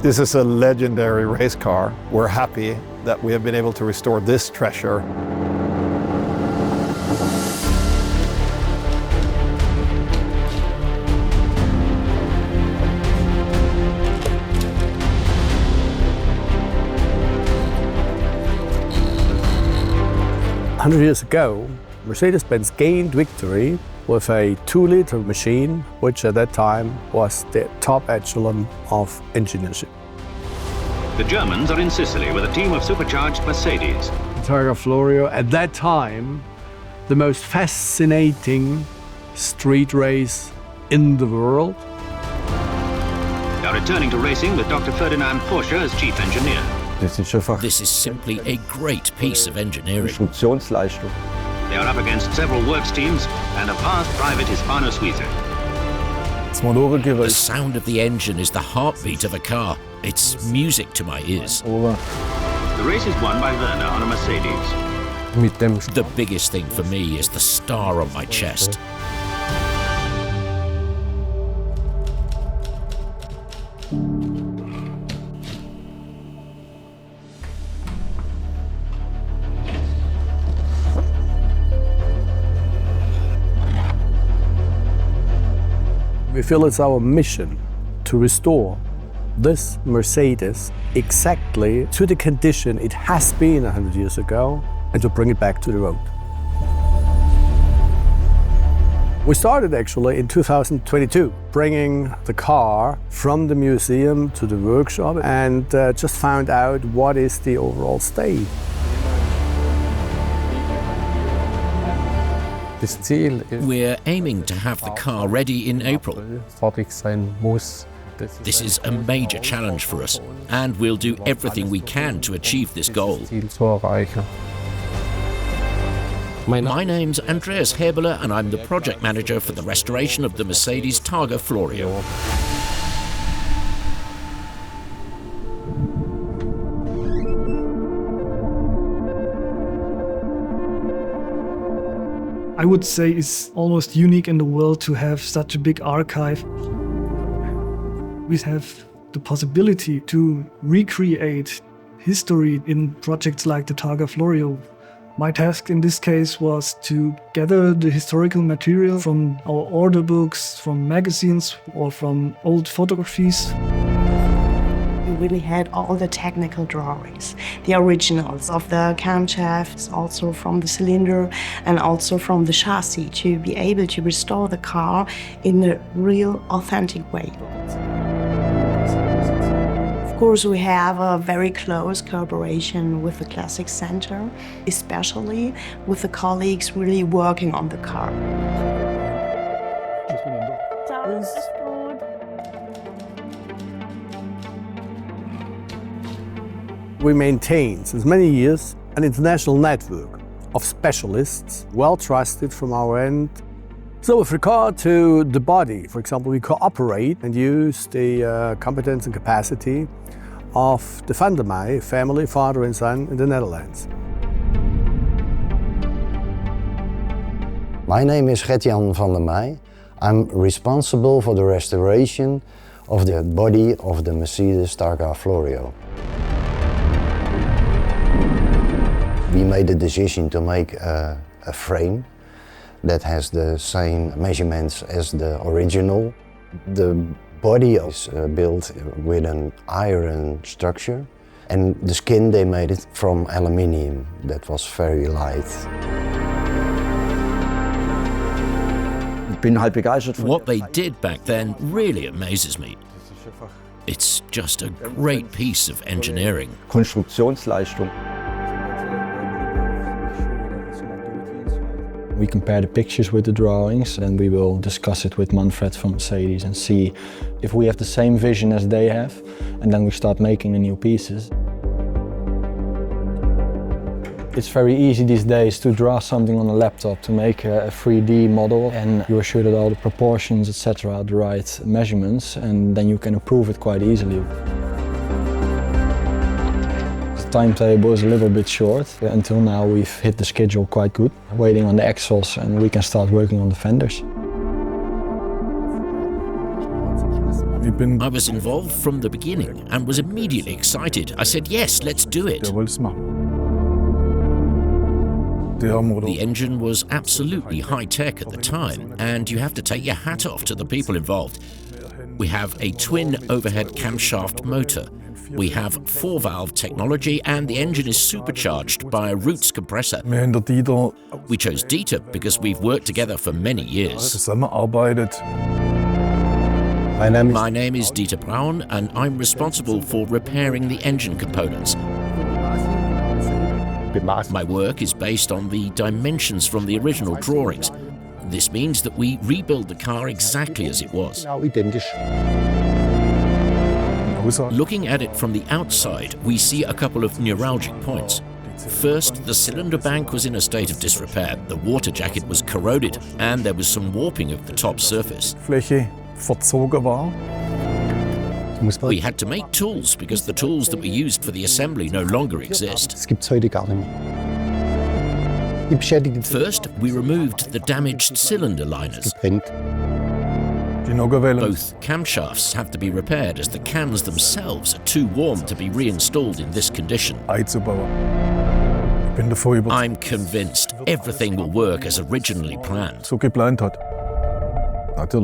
This is a legendary race car. We're happy that we have been able to restore this treasure. A 100 years ago, Mercedes-Benz gained victory with a 2-liter machine, which at that time was the top echelon of engineership. The Germans are in Sicily with a team of supercharged Mercedes. The Targa Florio, at that time, the most fascinating street race in the world. They are returning to racing with Dr. Ferdinand Porsche as chief engineer. This is simply a great piece of engineering. They are up against several works teams and a vast private Hispano Suisse. The sound of the engine is the heartbeat of a car. It's music to my ears. The race is won by Werner on a Mercedes. The biggest thing for me is the star on my chest. We feel it's our mission to restore this Mercedes exactly to the condition it has been 100 years ago and to bring it back to the road. We started actually in 2022, bringing the car from the museum to the workshop and just found out what is the overall state. We're aiming to have the car ready in April. This is a major challenge for us, and we'll do everything we can to achieve this goal. My name's Andreas Heberle, and I'm the project manager for the restoration of the Mercedes Targa Florio. I would say it's almost unique in the world to have such a big archive. We have the possibility to recreate history in projects like the Targa Florio. My task in this case was to gather the historical material from our order books, from magazines or from old photographies. We really had all the technical drawings, the originals of the camshafts, also from the cylinder and also from the chassis, to be able to restore the car in a real, authentic way. Of course, we have a very close collaboration with the Classic Center, especially with the colleagues really working on the car. We maintain, since many years, an international network of specialists, well trusted from our end. So with regard to the body, for example, we cooperate and use the competence and capacity of the Van der Meij family, father and son, in the Netherlands. My name is Gert-Jan van der Meij. I'm responsible for the restoration of the body of the Mercedes Targa Florio. We made the decision to make a frame that has the same measurements as the original. The body is built with an iron structure, and the skin they made it from aluminium that was very light. What they did back then really amazes me. It's just a great piece of engineering. We compare the pictures with the drawings, and we will discuss it with Manfred from Mercedes and see if we have the same vision as they have, and then we start making the new pieces. It's very easy these days to draw something on a laptop, to make a 3D model, and you are sure that all the proportions, etc., are the right measurements, and then you can improve it quite easily. The timetable is a little bit short. Until now we've hit the schedule quite good, waiting on the axles, and we can start working on the fenders. I was involved from the beginning and was immediately excited. I said, yes, let's do it. The engine was absolutely high-tech at the time, and you have to take your hat off to the people involved. We have a twin overhead camshaft motor. We have 4-valve technology, and the engine is supercharged by a Roots compressor. We chose Dieter because we've worked together for many years. My name is Dieter Braun, and I'm responsible for repairing the engine components. My work is based on the dimensions from the original drawings. This means that we rebuild the car exactly as it was. Looking at it from the outside, we see a couple of neuralgic points. First, the cylinder bank was in a state of disrepair. The water jacket was corroded, and there was some warping of the top surface. We had to make tools because the tools that were used for the assembly no longer exist. First, we removed the damaged cylinder liners. Both camshafts have to be repaired as the cams themselves are too warm to be reinstalled in this condition. I'm convinced everything will work as originally planned.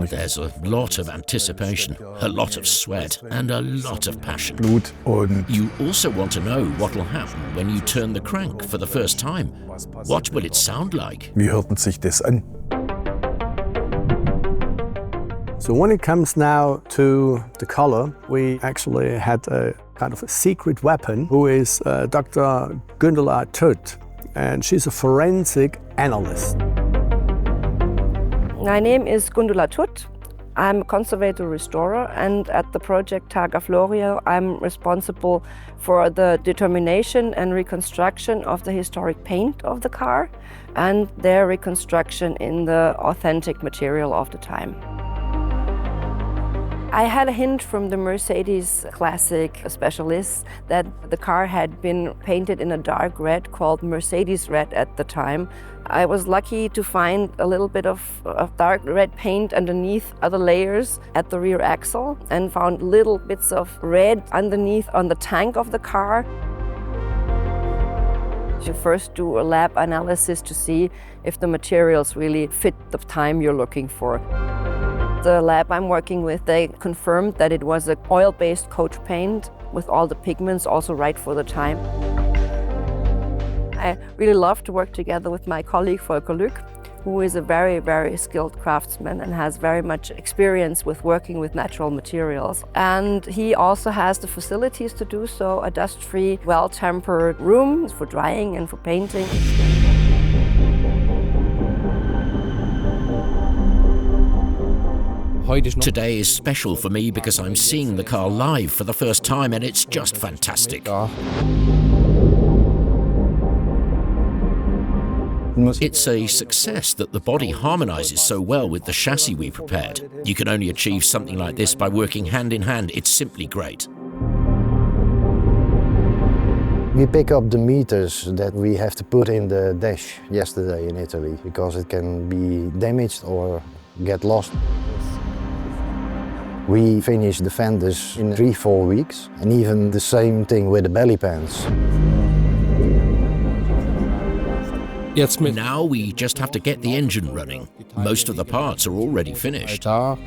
There's a lot of anticipation, a lot of sweat, and a lot of passion. You also want to know what will happen when you turn the crank for the first time. What will it sound like? So when it comes now to the color, we actually had a kind of a secret weapon, who is Dr. Gundula Tutt, and she's a forensic analyst. My name is Gundula Tutt. I'm a conservator restorer, and at the project Targa Florio, I'm responsible for the determination and reconstruction of the historic paint of the car and their reconstruction in the authentic material of the time. I had a hint from the Mercedes classic specialists that the car had been painted in a dark red called Mercedes red at the time. I was lucky to find a little bit of dark red paint underneath other layers at the rear axle and found little bits of red underneath on the tank of the car. You first do a lab analysis to see if the materials really fit the time you're looking for. The lab I'm working with, they confirmed that it was an oil-based coach paint with all the pigments also right for the time. I really love to work together with my colleague Volker Lück, who is a very, very skilled craftsman and has very much experience with working with natural materials. And he also has the facilities to do so, a dust-free, well-tempered room for drying and for painting. Today is special for me because I'm seeing the car live for the first time, and it's just fantastic. It's a success that the body harmonizes so well with the chassis we prepared. You can only achieve something like this by working hand in hand. It's simply great. We pick up the meters that we have to put in the dash yesterday in Italy because it can be damaged or get lost. We finished the fenders in 3-4 weeks, and even the same thing with the belly pans. Now we just have to get the engine running. Most of the parts are already finished. The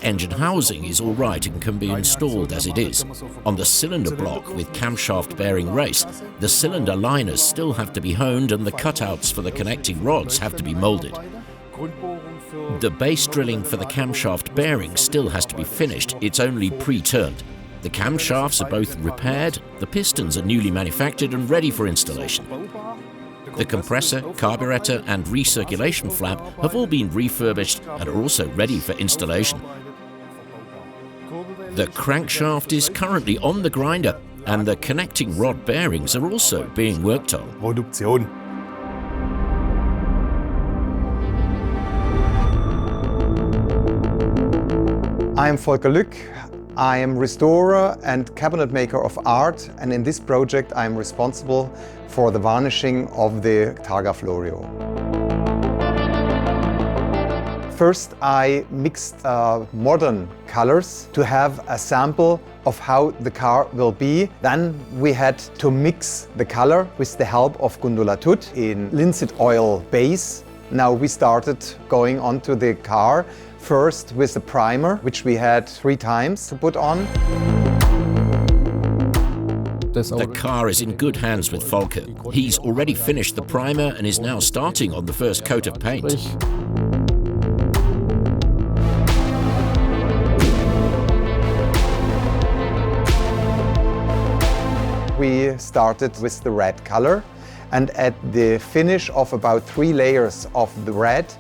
engine housing is all right and can be installed as it is. On the cylinder block with camshaft bearing race, the cylinder liners still have to be honed and the cutouts for the connecting rods have to be molded. The base drilling for the camshaft bearing still has to be finished. It's only pre-turned. The camshafts are both repaired, the pistons are newly manufactured and ready for installation. The compressor, carburetor and recirculation flap have all been refurbished and are also ready for installation. The crankshaft is currently on the grinder and the connecting rod bearings are also being worked on. I am Volker Lück. I am restorer and cabinet maker of art, and in this project I am responsible for the varnishing of the Targa Florio. First, I mixed modern colors to have a sample of how the car will be. Then we had to mix the color with the help of Gundula Tut in linseed oil base. Now we started going onto the car, first with a primer, which we had 3 times to put on. The car is in good hands with Volker. He's already finished the primer and is now starting on the first coat of paint. We started with the red color, and at the finish of about 3 layers of the red,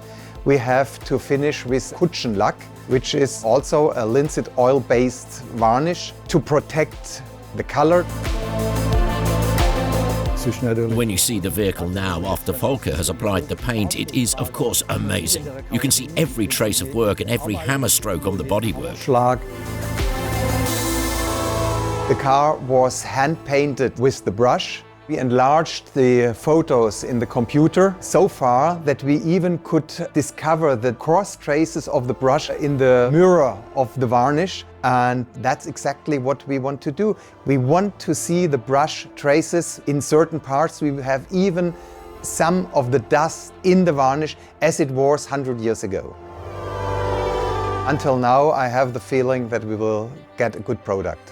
we have to finish with Kutschenlack, which is also a linseed oil-based varnish to protect the color. When you see the vehicle now after Volker has applied the paint, it is of course amazing. You can see every trace of work and every hammer stroke on the bodywork. The car was hand-painted with the brush. We enlarged the photos in the computer so far that we even could discover the cross traces of the brush in the mirror of the varnish. And that's exactly what we want to do. We want to see the brush traces in certain parts. We have even some of the dust in the varnish as it was 100 years ago. Until now, I have the feeling that we will get a good product.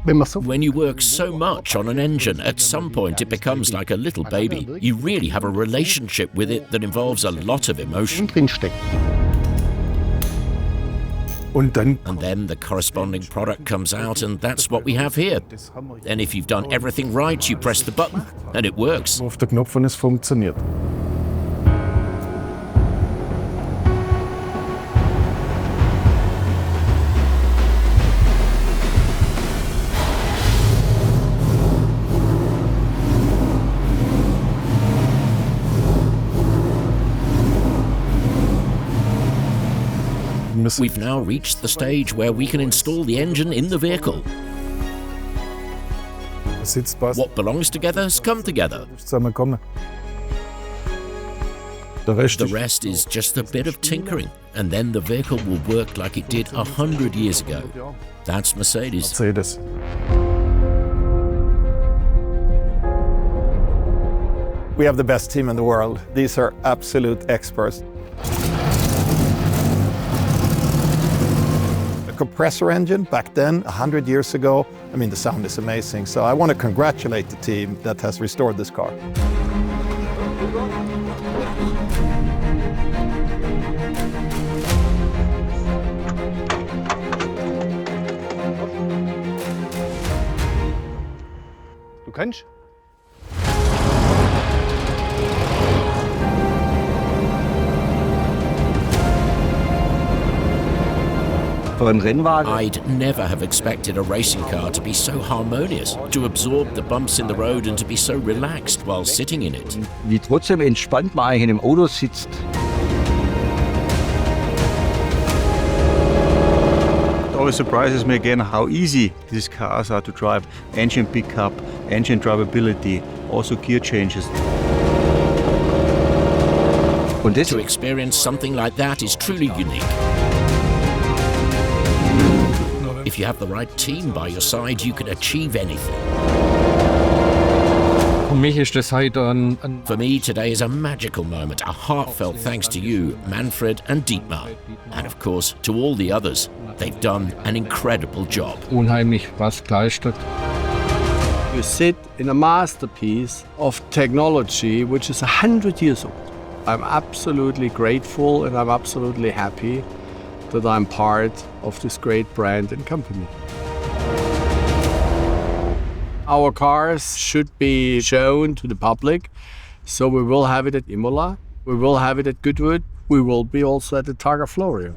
When you work so much on an engine, at some point it becomes like a little baby. You really have a relationship with it that involves a lot of emotion. And then the corresponding product comes out, and that's what we have here. And if you've done everything right, you press the button and it works. Auf der Knopf und es funktioniert. We've now reached the stage where we can install the engine in the vehicle. What belongs together has come together. The rest is just a bit of tinkering, and then the vehicle will work like it did 100 years ago. That's Mercedes. We have the best team in the world. These are absolute experts. Compressor engine back then, 100 years ago. I mean, the sound is amazing. So I want to congratulate the team that has restored this car. Du kannst? I'd never have expected a racing car to be so harmonious, to absorb the bumps in the road and to be so relaxed while sitting in it. Wie trotzdem entspannt man eigentlich in dem Auto sitzt. It always surprises me again how easy these cars are to drive. Engine pickup, engine drivability, also gear changes. To experience something like that is truly unique. If you have the right team by your side, you can achieve anything. For me, today is a magical moment, a heartfelt thanks to you, Manfred and Dietmar. And of course, to all the others. They've done an incredible job. You sit in a masterpiece of technology which is 100 years old. I'm absolutely grateful and I'm absolutely happy that I'm part of this great brand and company. Our cars should be shown to the public, so we will have it at Imola, we will have it at Goodwood, we will be also at the Targa Florio.